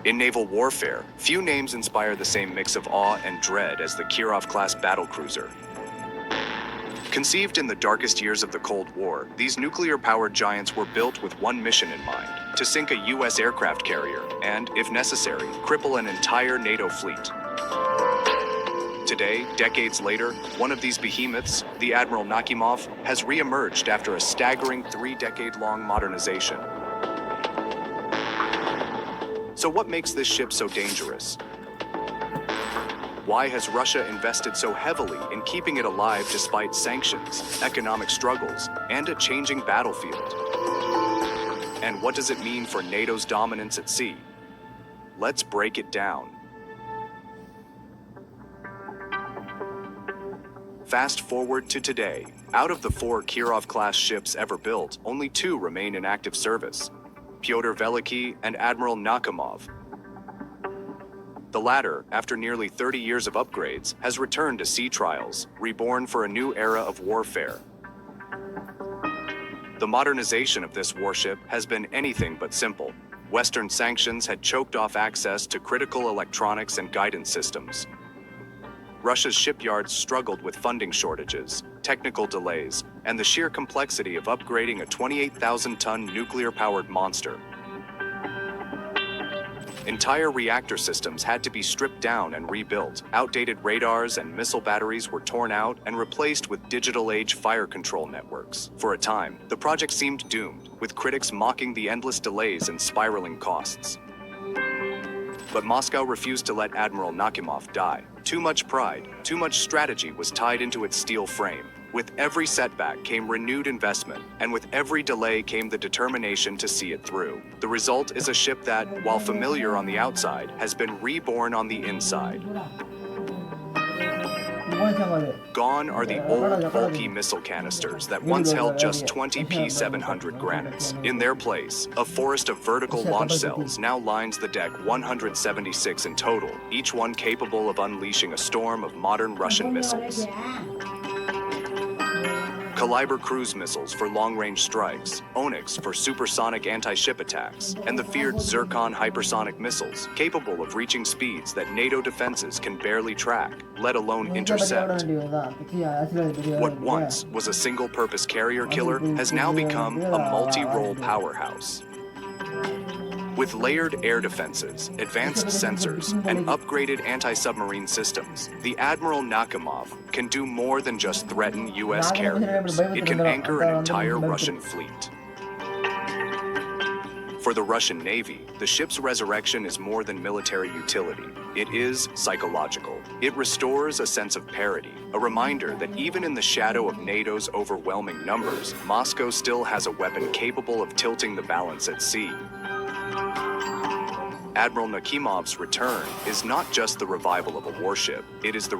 In naval warfare, few names inspire the same mix of awe and dread as the Kirov-class battlecruiser. Conceived in the darkest years of the Cold War, these nuclear-powered giants were built with one mission in mind: to sink a U.S. aircraft carrier and, if necessary, cripple an entire NATO fleet. Today, decades later, one of these behemoths, the Admiral Nakhimov, has re-emerged after a staggering 3-decade-long modernization. So what makes this ship so dangerous? Why has Russia invested so heavily in keeping it alive despite sanctions, economic struggles, and a changing battlefield? And what does it mean for NATO's dominance at sea? Let's break it down. Fast forward to today. Out of the 4 Kirov-class ships ever built, only 2 remain in active service: Pyotr Veliky and Admiral Nakhimov. The latter, after nearly 30 years of upgrades, has returned to sea trials, reborn for a new era of warfare. The modernization of this warship has been anything but simple. Western sanctions had choked off access to critical electronics and guidance systems. Russia's shipyards struggled with funding shortages, technical delays, and the sheer complexity of upgrading a 28,000-ton nuclear-powered monster. Entire reactor systems had to be stripped down and rebuilt. Outdated radars and missile batteries were torn out and replaced with digital-age fire control networks. For a time, the project seemed doomed, with critics mocking the endless delays and spiraling costs. But Moscow refused to let Admiral Nakhimov die. Too much pride, too much strategy was tied into its steel frame. With every setback came renewed investment, and with every delay came the determination to see it through. The result is a ship that, while familiar on the outside, has been reborn on the inside. Gone are the old, bulky missile canisters that once held just 20 P-700 Granites. In their place, a forest of vertical launch cells now lines the deck, 176 in total, each one capable of unleashing a storm of modern Russian missiles. Kaliber cruise missiles for long-range strikes, Onyx for supersonic anti-ship attacks, and the feared Zircon hypersonic missiles, capable of reaching speeds that NATO defenses can barely track, let alone intercept. What once was a single-purpose carrier killer has now become a multi-role powerhouse. With layered air defenses, advanced sensors, and upgraded anti-submarine systems, the Admiral Nakhimov can do more than just threaten U.S. carriers. It can anchor an entire Russian fleet. For the Russian Navy, the ship's resurrection is more than military utility. It is psychological. It restores a sense of parity, a reminder that even in the shadow of NATO's overwhelming numbers, Moscow still has a weapon capable of tilting the balance at sea. Admiral Nakhimov's return is not just the revival of a warship, it is the